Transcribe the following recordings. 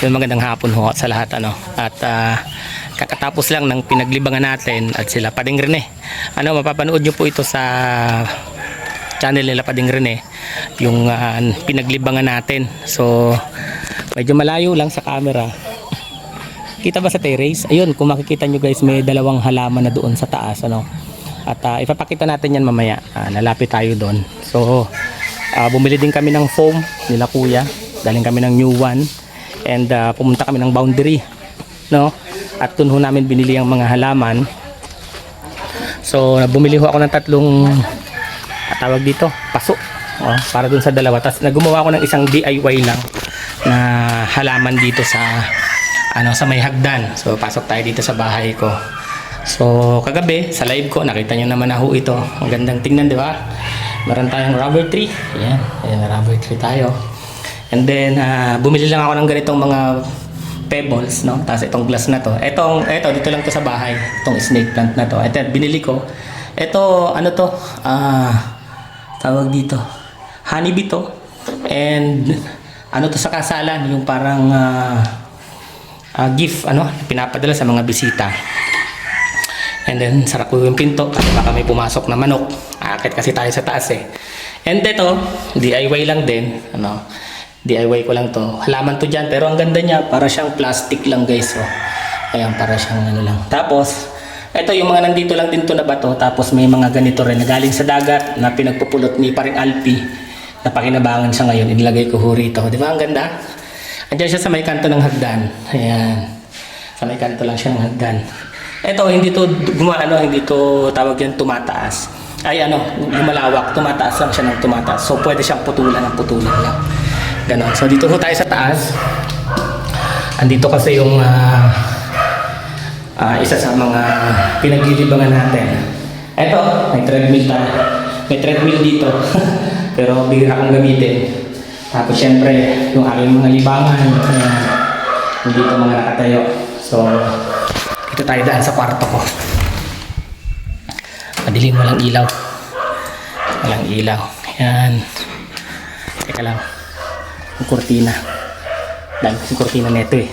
Yung magandang hapon ho sa lahat ano. At kakatapos lang ng pinaglibangan natin at sila Pading Rene. Ano, mapapanood nyo po ito sa channel nila Pading Rene, yung pinaglibangan natin. So medyo malayo lang sa camera. Kita ba sa terrace? Ayun, kung makikita nyo guys, may dalawang halaman na doon sa taas ano. At ipapakita natin yan mamaya. Lalapit tayo doon. So bumili din kami ng foam nila kuya. Galing kami ng new one. And pumunta kami ng boundary, no? At doon ho namin binili ang mga halaman. So bumili ho ako ng tatlong tawag dito, paso, para doon sa dalawa. Tapos gumawa ako ng isang DIY lang na halaman dito sa sa may hagdan. So pasok tayo dito sa bahay ko. So kagabi sa live ko nakita niyo naman na ho ito. Ang gandang tingnan, di ba? Meron tayong rubber tree. Ayan, rubber tree tayo. And then bumili lang ako ng ganitong mga pebbles, no? Tapos itong glass na to. Ito dito lang to sa bahay. Itong snake plant na to. Ito binili ko. Ito ano to? Tawag dito. Honeybee to. And ano to sa kasalan, yung parang gift pinapadala sa mga bisita. And then sarap ko yung pinto kasi baka may pumasok na manok. Aakit kasi tayo sa taas eh. And ito, DIY lang din, DIY ko lang to. Halaman to dyan, pero ang ganda niya, para siyang plastic lang guys. Ayan, para siyang lang. Tapos, ito yung mga nandito lang din to na bato. Tapos may mga ganito rin na galing sa dagat na pinagpupulot ni Paring Alpi. Napakinabangan siya ngayon. Inilagay ko ho rito. Di ba ang ganda? Andiyan siya sa may kanto ng hagdan. Ayan. Sa may kanto lang siya ng hagdan. Ito, hindi to hindi to tawag yan tumataas. Ay lumalawak. Tumataas lang siya ng tumataas. So pwede siyang putulan ng putulan lang. Ganon. So dito po tayo sa taas. Andito kasi yung isa sa mga pinaglilibangan natin. Eto, may treadmill tayo. May treadmill dito. Pero bihira akong gamitin. Tapos syempre, yung aking mga libangan. Hindi ito mga nakatayo. So, dito tayo daan sa kwarto ko. Madilim, walang ilaw. Walang ilaw. Yan. Teka lang. Yung kurtina. Dahil yung kurtina neto eh.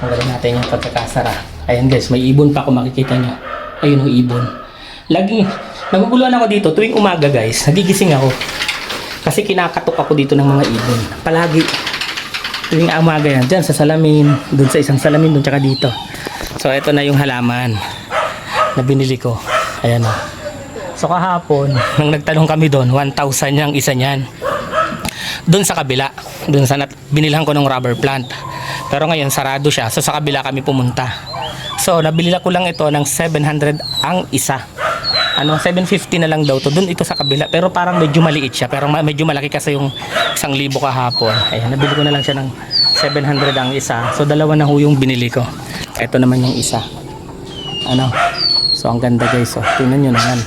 Tanggalin natin yung pagkakasara. Ayan guys, may ibon pa kung makikita nyo. Ayun yung ibon. Lagi, naguguluhan ako dito tuwing umaga guys. Nagigising ako. Kasi kinakatok ako dito ng mga ibon. Palagi. Tuwing umaga yan. Diyan sa salamin. Doon sa isang salamin. Doon tsaka dito. So ito na yung halaman na binili ko. Ayan o. So kahapon, nang nagtanong kami doon, 1,000 yung isa niyan. Doon sa kabila, doon sa binilhan ko ng rubber plant. Pero ngayon sarado siya, so sa kabila kami pumunta. So nabili ko lang ito ng 700 ang isa. 750 na lang daw to. Doon ito sa kabila, pero parang medyo maliit siya, pero medyo malaki kasi yung 1,000 kahapon. Ayan, nabili ko na lang siya ng 700 ang isa. So dalawa na ho yung binili ko. Ito naman yung isa. So ang ganda guys, tingnan nyo naman.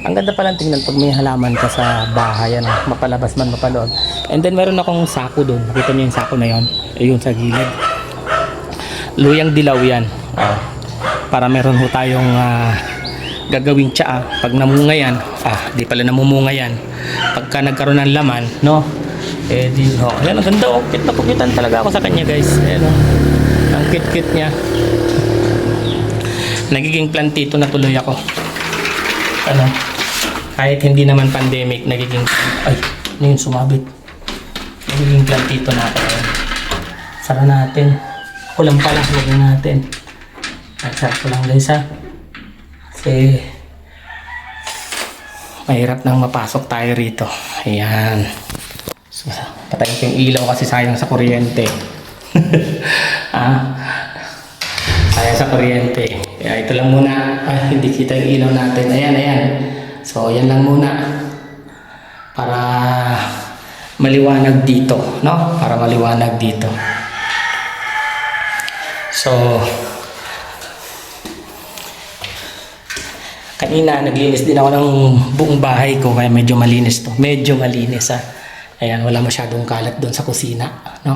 Ang ganda palang tingnan pag may halaman ka sa bahay, mapalabas man, mapaloob. And then meron akong sako doon. Nakita niyo yung sako na yon? Ayun sa gilid. Luyang dilaw yan. Para meron ho tayong gagawing tsaa. Pag namunga yan, di pala namumunga yan. Pagka nagkaroon ng laman, ayan, ang ganda. Cute na pukitan talaga ako sa kanya guys. Ayan, ang cute niya. Nagiging plantito na tuloy ako. Kahit hindi naman pandemic, nagiging yun sumabit. Nagiging plantito na ako. Sara natin. Kulang pala, lagyan natin. Sara ko lang guys kasi mahirap nang mapasok tayo rito. Ayan. So, patayin ko yung ilaw kasi sayang sa kuryente. Sayang sa kuryente. Kaya ito lang muna. Hindi kita yung ilaw natin. Ayan. So, yan lang muna. Para maliwanag dito, no? Para maliwanag dito. So, kanina naglinis din ako ng buong bahay ko kaya medyo malinis to. Medyo malinis Ayan, wala masyadong kalat doon sa kusina, no?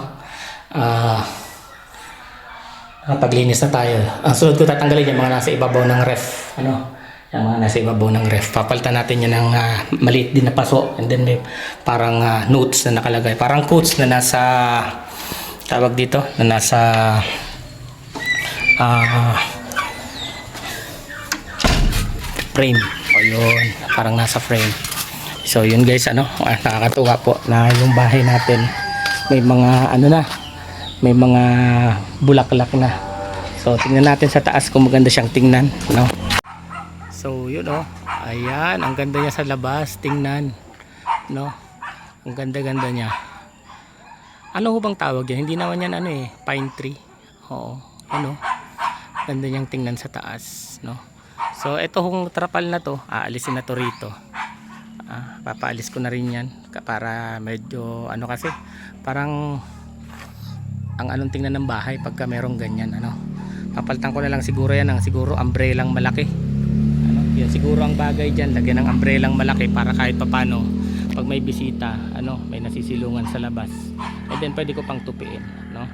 Paglinis na tayo. Ang sunod ko tatanggalin yung mga nasa ibabaw ng ref, Yung mga nasa ibabaw ng ref. Papalitan natin yan ng maliit din na paso. And then may parang notes na nakalagay. Parang quotes na nasa, tawag dito, na nasa frame. O yun, parang nasa frame. So yun guys, nakakatuwa po na yung bahay natin may mga may mga bulaklak na. So tingnan natin sa taas kung maganda siyang tingnan, no? So yun ayan, ang ganda niya sa labas, tingnan, no? Ang ganda-ganda niya. Ano ho bang tawag yan? Hindi naman yan pine tree. Oo, ganda niyang tingnan sa taas, no? So ito hong trapal na to, aalisin na to rito. Papaalis ko na rin yan para medyo kasi parang ang anong tingnan ng bahay pagka merong ganyan, papalitan ko na lang siguro yan ng siguro umbrellang malaki. Yan siguro ang bagay dyan, lagyan ng umbrellang malaki para kahit papano pag may bisita, may nasisilungan sa labas. And then pwede ko pang tupiin, no?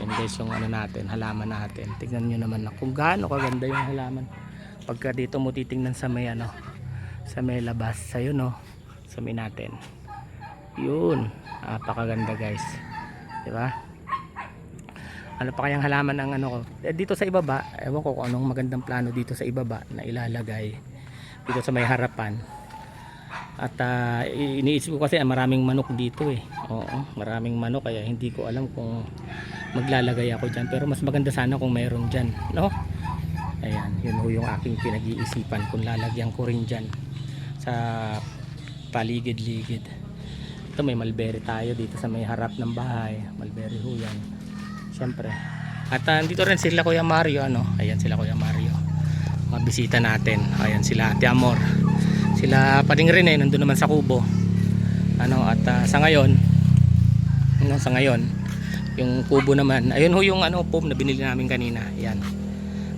Yan guys yung natin, halaman natin. Tingnan nyo naman kung gaano kaganda yung halaman. Pagka dito mo titingnan sa may sa may labas, sayo sa may natin. Yun, napakaganda guys. Di ba? Ano pa kayang halaman ng ko? Dito sa ibaba, ewan ko kung anong magandang plano dito sa ibaba na ilalagay dito sa may harapan. At iniisip ko kasi maraming manok dito Oo, maraming manok kaya hindi ko alam kung maglalagay ako diyan, pero mas maganda sana kung mayroon diyan, no? Ayan, yun yung aking pinag-iisipan kung lalagyan ko rin diyan sa paligid-ligid. Ito may mulberry tayo dito sa may harap ng bahay, mulberry ho yan. Siyempre. At dito rin sila Kuya Mario, Ayan sila Kuya Mario. Mga bisita natin. Ayan sila Ate Amor. Sila pa rin nandun naman sa kubo. At sa ngayon, yung kubo naman, ayun ho yung foam na binili namin kanina. Ayan.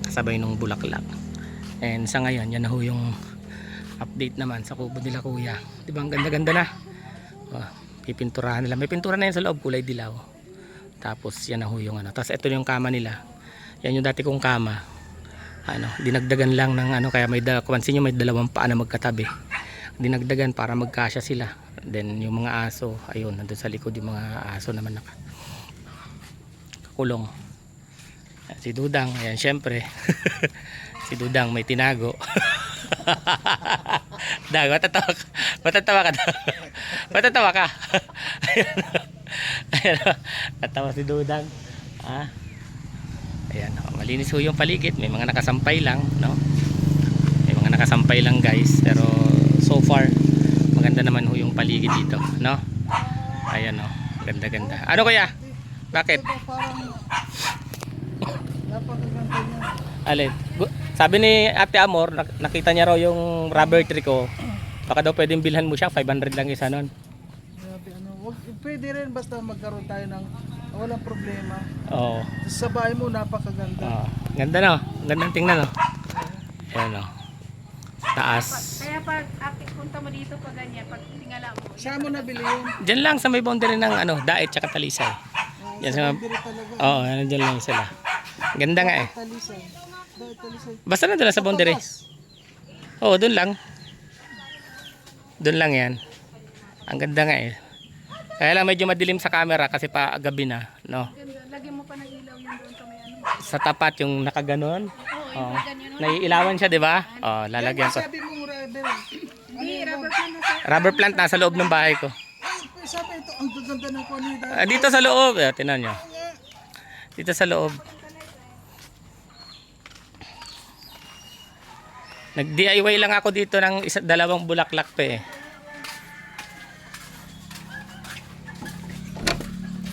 Kasabay nung bulaklak. And sa ngayon, yan na ho yung update naman sa kubo nila Kuya. 'Di ba ang ganda-ganda na? Pipinturahan nila. May pintura na yan sa loob, kulay dilaw. Tapos yan na ho yung tapos ito yung kama nila. Yan yung dati kong kama. Dinagdagan lang ng kaya may kapansin nyo may dalawang paa na magkatabi. Dinagdagan para magkasya sila. Then yung mga aso, ayun, nandun sa likod yung mga aso naman nakakulong. Si Dudang, ayan syempre. Si Dudang may tinago. Dag, matatawa ka. Matatawa ka. Ayan, natawa si Dudang. Ayan, malinis ho yung paligid. May mga nakasampay lang, no? May mga nakasampay lang guys. Pero so far, maganda naman ho yung paligid dito, no? Ayan ganda-ganda. Ano kaya? Bakit? Alin? Sabi ni Ate Amor, nakita niya raw yung rubber tree ko. Baka daw pwedeng bilhan mo siya, 500 lang isa nun. Pwede rin basta magkaroon tayo ng walang problema. Oo. Sa bahay mo napakaganda. Ganda gandang tingnan Ayan taas. Kaya pag punta mo dito pag ganyan, pag tingala mo. Saan mo nabili yun? Diyan lang sa may boundary ng Daet tsaka Talisay. Yan sa nandiyan lang sila. Ganda nga Talisay. Basta na doon sa boundary. Oo, doon lang. Doon lang yan. Ang ganda nga Kaya lang medyo madilim sa camera kasi pa gabi na, no? Lagyan mo pa ng ilaw yun doon sa may Sa tapat yung nakaganon. Oo, ganyan. Naiilawan siya, 'di ba? Lalagyan ko. Sabi mo rubber. Hindi, rubber plant na sa... Rubber plant nasa loob ng bahay ko. Sabi ito, ang gaganda ng kwanida. Dito sa loob, tingnan niyo. Dito sa loob. Nag-DIY lang ako dito ng dalawang bulaklak pa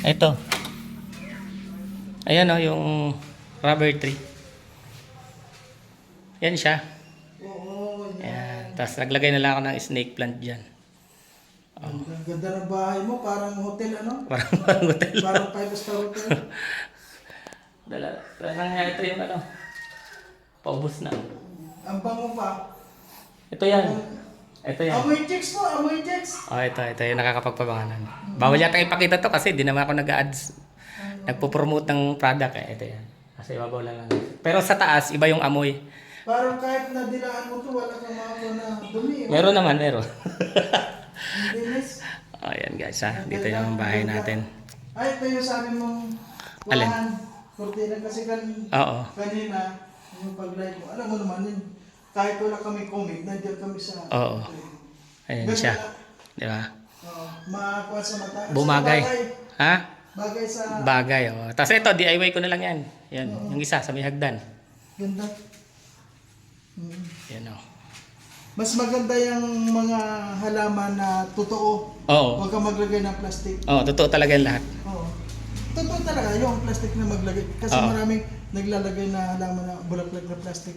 Ito. Ayan yung rubber tree. Yan siya. Oo. Ayan. Tapos naglagay na lang ako ng snake plant dyan. Ang ganda ng bahay mo, parang hotel Parang hotel. Parang 5-star hotel. Parang nga ito yung paubos na. Ang bango pa. Ito yan. Ito yan. Amoy chicks po, amoy chicks. Ito yung nakakapagpabanganan. Bawal yata ipakita to kasi di naman ako nag-ads. Nagpo-promote ng product Ito yan. Kasi ibabaw lang. Pero sa taas, iba yung amoy. Parang kahit nadilaan mo to, wala kang makakuha na dumi. Meron naman, meron. Ang linis. Ayan guys ha, dito yung bahay natin. Ay, ito yung sabi mong Alin? kuhaan. Kurtina kasi Oo. kanina, yung pag-live mo, alam mo naman yun, kahit wala kami comment, nandiyan kami sa... Oo. Ayan siya. Di ba? Oo, makakuha sa mata. Kasi Bumagay. Ha? Bagay sa... Bagay. Oh. Tapos ito, DIY ko na lang yan. Yan, yung isa sa may hagdan. Ganda. Mm. Yan oh. Mas maganda yung mga halaman na totoo. Oo. Huwag kang maglagay ng plastic. Oo, totoo talaga yung lahat. Oo. Totoo talaga yung plastic na maglagay. Kasi Oo. maraming naglalagay na halaman na bulaklak na plastic.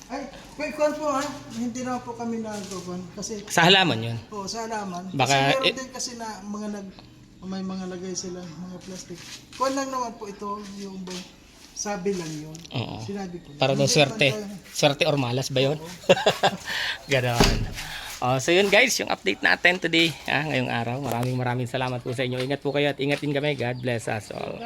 Ay, wait, kuhan po ha. Hindi na po kami nag-kuhan. Kasi, Sa halaman yun. sa halaman. Baka, kasi meron din kasi na may mga lagay sila, mga plastic. Kuhan lang naman po ito, yung sabi lang yun. Oo. Sinabi ko. Para daw Hindi swerte. naman tayo- Swerte or malas ba yun? Ganon. So yun guys, yung update natin today ngayong araw. Maraming salamat po sa inyo. Ingat po kayo at ingat din kami. God bless us all.